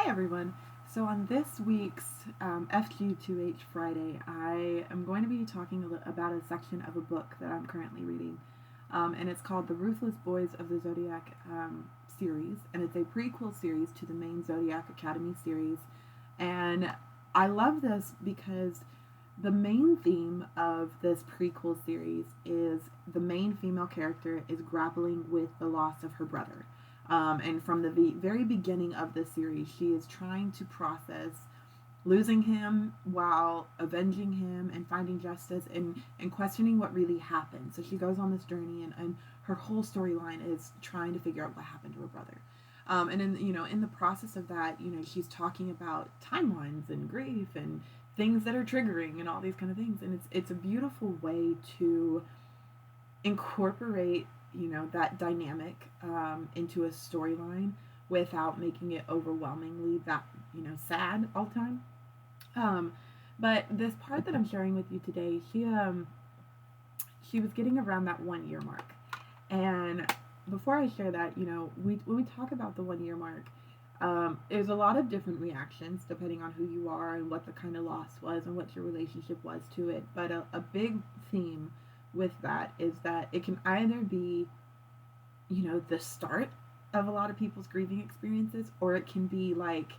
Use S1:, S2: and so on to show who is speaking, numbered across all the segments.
S1: everyone. So on this week's FG2H Friday, I am going to be talking about a section of a book that I'm currently reading, and it's called The Ruthless Boys of the Zodiac series, and it's a prequel series to the main Zodiac Academy series. And I love this because the main theme of this prequel series is the main female character is grappling with the loss of her brother. And from the very beginning of this series, she is trying to process losing him while avenging him and finding justice and questioning what really happened. So she goes on this journey, and her whole storyline is trying to figure out what happened to her brother. And in the process of that, she's talking about timelines and grief and things that are triggering and all these kind of things. And it's a beautiful way to incorporate that dynamic into a storyline without making it overwhelmingly that sad all the time. But this part that I'm sharing with you today, she was getting around that 1 year mark, and before I share that, when we talk about the 1 year mark, there's a lot of different reactions depending on who you are and what the kind of loss was and what your relationship was to it. But a big theme with that is that it can either be, the start of a lot of people's grieving experiences, or it can be like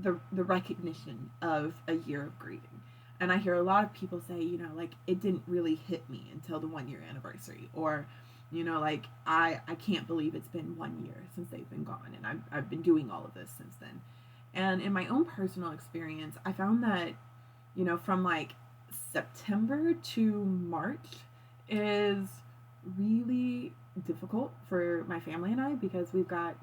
S1: the recognition of a year of grieving. And I hear a lot of people say, like, it didn't really hit me until the 1 year anniversary, or like I can't believe it's been 1 year since they've been gone, and I've been doing all of this since then. And in my own personal experience, I found that from like September to March is really difficult for my family and I, because we've got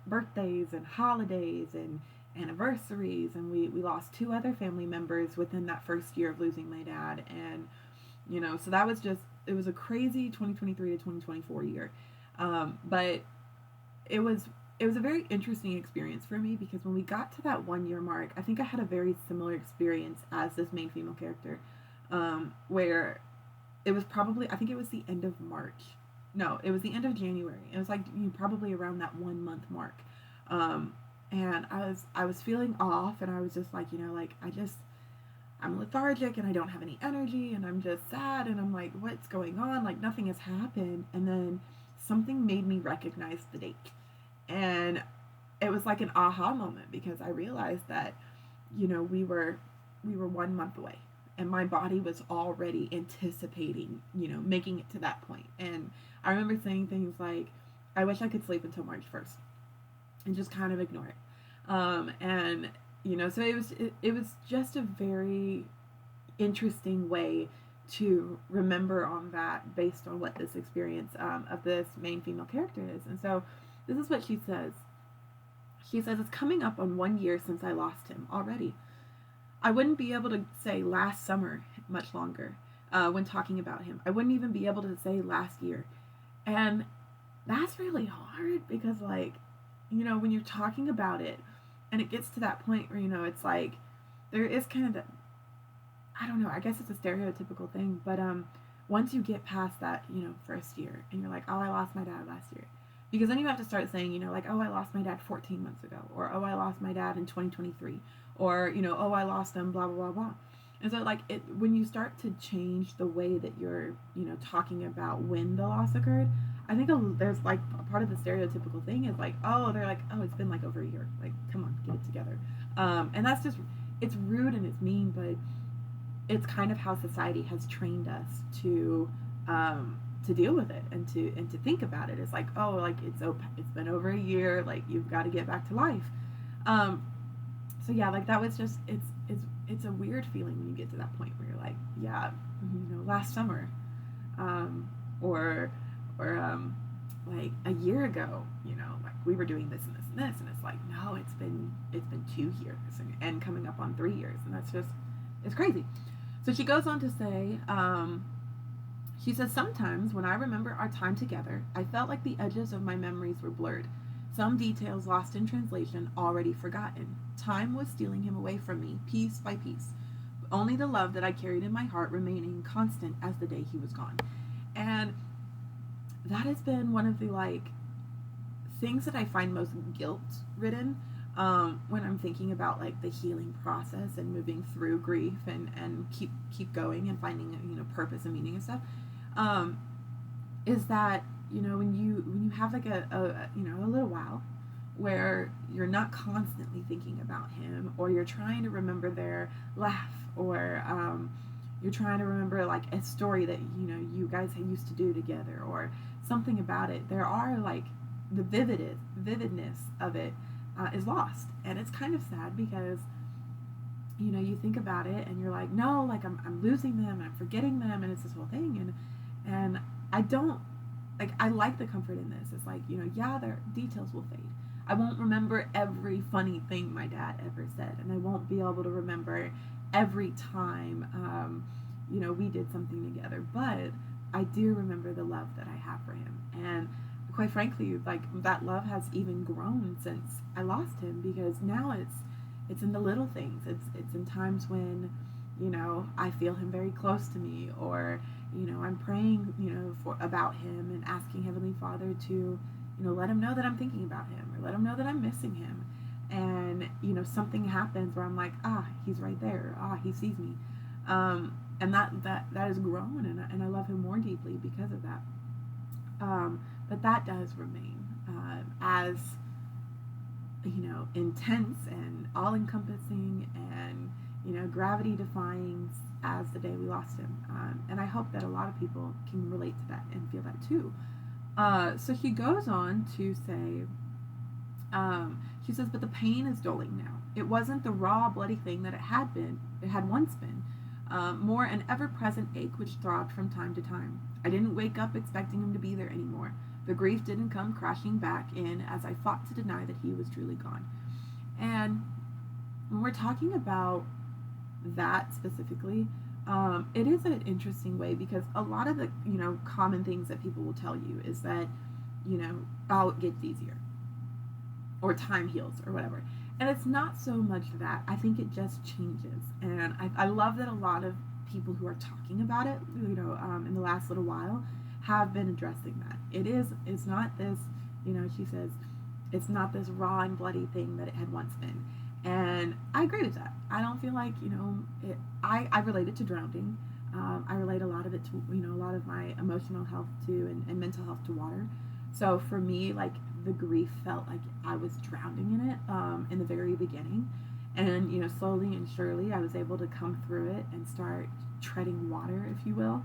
S1: birthdays and holidays and anniversaries, and we lost two other family members within that first year of losing my dad. And so that was just, it was a crazy 2023 to 2024 year. But it was a very interesting experience for me, because when we got to that 1 year mark, I think I had a very similar experience as this main female character, where it was probably, I think it was the end of March. No, it was the end of January. It was like probably around that 1 month mark. And I was feeling off, and I was just like, I'm lethargic and I don't have any energy, and I'm just sad, and I'm like, what's going on? Like, nothing has happened. And then something made me recognize the date. And it was like an aha moment, because I realized that, we were 1 month away, and my body was already anticipating, making it to that point. And I remember saying things like, I wish I could sleep until March 1st and just kind of ignore it. And so it was just a very interesting way to remember on that, based on what this experience of this main female character is. And so this is what she says. She says, it's coming up on 1 year since I lost him already. I wouldn't be able to say last summer much longer when talking about him. I wouldn't even be able to say last year. And that's really hard, because when you're talking about it, and it gets to that point where, it's like, there is kind of that, I don't know, I guess it's a stereotypical thing, but once you get past that, first year, and you're like, oh, I lost my dad last year. Because then you have to start saying, like, oh, I lost my dad 14 months ago, or oh, I lost my dad in 2023, or, oh, I lost him, blah, blah, blah, blah. And so, when you start to change the way that you're, talking about when the loss occurred, I think there's, a part of the stereotypical thing is they're like, oh, it's been, over a year. Like, come on, get it together. And that's just, it's rude and it's mean, but it's kind of how society has trained us to deal with it, and to think about it. It's like, oh, it's been over a year, you've got to get back to life. So yeah, that was just, it's a weird feeling when you get to that point where you're like, yeah, last summer, or a year ago, we were doing this and this and this, and it's like, no, it's been 2 years and coming up on 3 years, and that's just, it's crazy. So she goes on to say, she says, sometimes when I remember our time together, I felt like the edges of my memories were blurred. Some details lost in translation, already forgotten. Time was stealing him away from me, piece by piece. Only the love that I carried in my heart remaining constant as the day he was gone. And that has been one of the things that I find most guilt ridden when I'm thinking about like the healing process and moving through grief and keep going and finding, you know, purpose and meaning and stuff, um, is that, you know, when you have like a you know, a little while where you're not constantly thinking about him, or you're trying to remember their laugh, or you're trying to remember like a story that, you know, you guys used to do together, or something about it, there are like the vividness of it is lost, and it's kind of sad because, you know, you think about it and you're like, no, like I'm losing them and I'm forgetting them, and it's this whole thing, and I don't, like, I like the comfort in this. It's like, you know, yeah, their details will fade. I won't remember every funny thing my dad ever said, and I won't be able to remember every time, you know, we did something together. But I do remember the love that I have for him, and quite frankly, like, that love has even grown since I lost him, because now it's in the little things. It's in times when, you know, I feel him very close to me, or, you know, I'm praying, you know, for about him and asking Heavenly Father to, you know, let him know that I'm thinking about him, or let him know that I'm missing him. And, you know, something happens where I'm like, he's right there. He sees me. And that has grown, and I love him more deeply because of that. But that does remain as, you know, intense and all-encompassing and, you know, gravity-defying as the day we lost him. And I hope that a lot of people can relate to that and feel that too. So he goes on to say, she says, but the pain is dulling now. It wasn't the raw, bloody thing that it had once been. More an ever-present ache which throbbed from time to time. I didn't wake up expecting him to be there anymore. The grief didn't come crashing back in as I fought to deny that he was truly gone. And when we're talking about that specifically, it is an interesting way, because a lot of the, you know, common things that people will tell you is that, you know, oh, it gets easier, or time heals, or whatever. And it's not so much that. I think it just changes. And I love that a lot of people who are talking about it, you know, in the last little while, have been addressing that. It's not this, you know, she says, it's not this raw and bloody thing that it had once been. And I agree with that. I don't feel like, you know, I relate it to drowning. I relate a lot of it to, you know, a lot of my emotional health to, and mental health to water. So for me, like, the grief felt like I was drowning in it in the very beginning. And, you know, slowly and surely I was able to come through it and start treading water, if you will.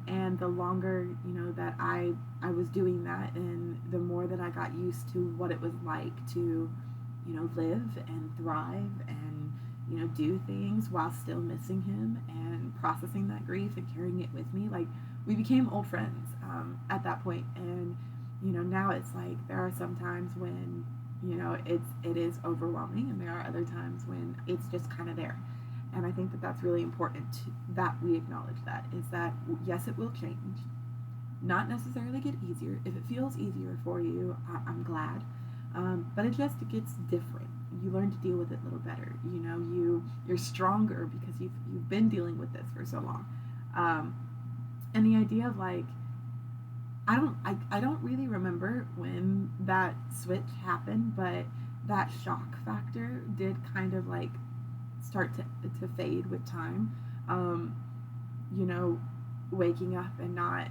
S1: And the longer, you know, that I was doing that, and the more that I got used to what it was like to, you know, live and thrive and, you know, do things while still missing him and processing that grief and carrying it with me, like, we became old friends at that point. And, you know, now it's like there are some times when, you know, it is overwhelming, and there are other times when it's just kind of there. And I think that that's really important that we acknowledge that, is that, yes, it will change, not necessarily get easier. If it feels easier for you, I'm glad. But it gets different. You learn to deal with it a little better. You know, you're stronger because you've been dealing with this for so long. And the idea of, like, I don't really remember when that switch happened, but that shock factor did kind of, like, start to fade with time. You know, waking up and not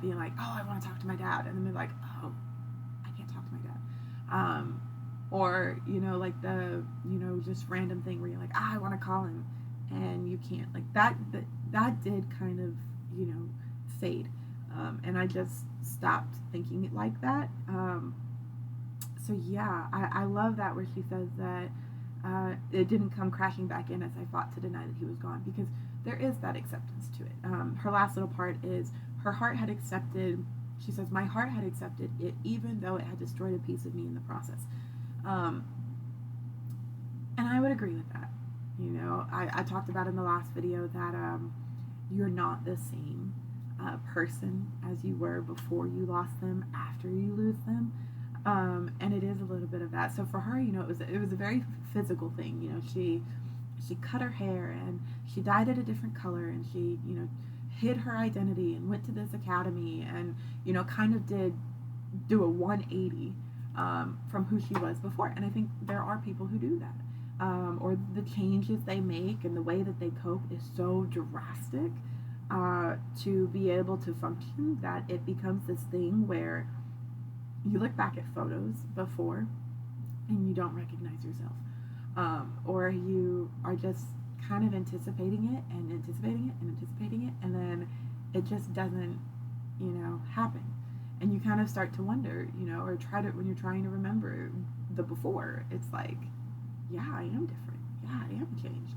S1: being like, oh, I want to talk to my dad, and then be like, oh, I can't talk to my dad. Or, you know, like the, you know, just random thing where you're like, I want to call him, and you can't. Like, that did kind of, you know, fade. And I just stopped thinking it like that. So yeah, I love that where she says that it didn't come crashing back in as I fought to deny that he was gone, because there is that acceptance to it. Her last little part is, her heart had accepted, she says, my heart had accepted it even though it had destroyed a piece of me in the process. And I would agree with that. You know, I talked about in the last video that you're not the same person as you were before you lost them, after you lose them. And it is a little bit of that. So for her, you know, it was a very physical thing. You know, she cut her hair, and she dyed it a different color, and she, you know, hid her identity and went to this academy, and, you know, kind of did do a 180 from who she was before. And I think there are people who do that. Or the changes they make and the way that they cope is so drastic to be able to function that it becomes this thing where you look back at photos before and you don't recognize yourself. Or you are just kind of anticipating it and anticipating it and anticipating it, and then it just doesn't, happen. And you kind of start to wonder, or try to, when you're trying to remember the before, it's like, yeah, I am different. Yeah, I am changed.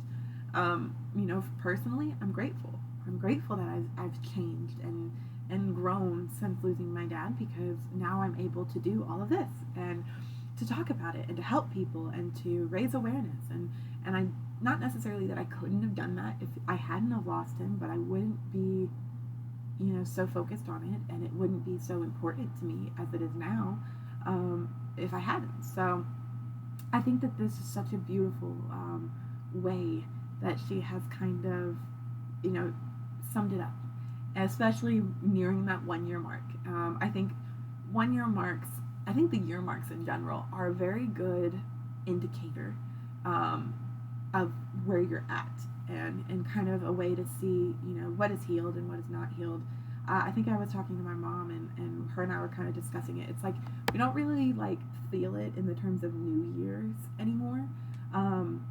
S1: Personally, I'm grateful. I'm grateful that I've changed and grown since losing my dad, because now I'm able to do all of this and to talk about it and to help people and to raise awareness. And I, not necessarily that I couldn't have done that if I hadn't have lost him, but I wouldn't be, so focused on it, and it wouldn't be so important to me as it is now if I hadn't. So I think that this is such a beautiful way that she has kind of, summed it up, especially nearing that 1 year mark. I think 1 year marks, I think the year marks in general are a very good indicator of where you're at, and kind of a way to see, what is healed and what is not healed. I think I was talking to my mom, and her and I were kind of discussing it. It's like we don't really feel it in the terms of New Year's anymore.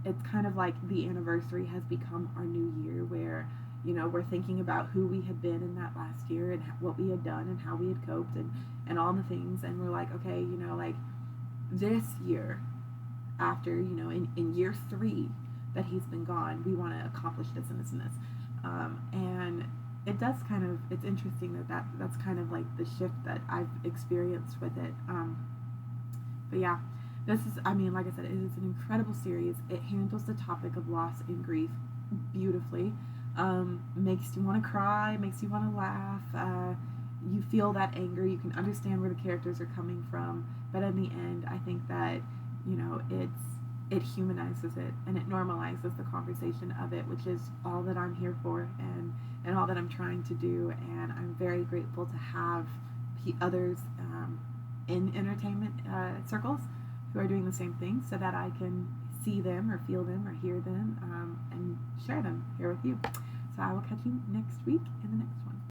S1: It's kind of like the anniversary has become our new year, where we're thinking about who we had been in that last year and what we had done and how we had coped and all the things, and we're like, okay, this year, after in year 3 that he's been gone, we want to accomplish this and this and this, and it does kind of, it's interesting that's kind of like the shift that I've experienced with it. But yeah, this is, like I said, it is an incredible series. It handles the topic of loss and grief beautifully. Makes you want to cry, makes you want to laugh. You feel that anger. You can understand where the characters are coming from. But in the end, I think that it humanizes it, and it normalizes the conversation of it, which is all that I'm here for, and all that I'm trying to do. And I'm very grateful to have others in entertainment circles who are doing the same thing, so that I can see them or feel them or hear them and share them here with you. So I will catch you next week in the next one.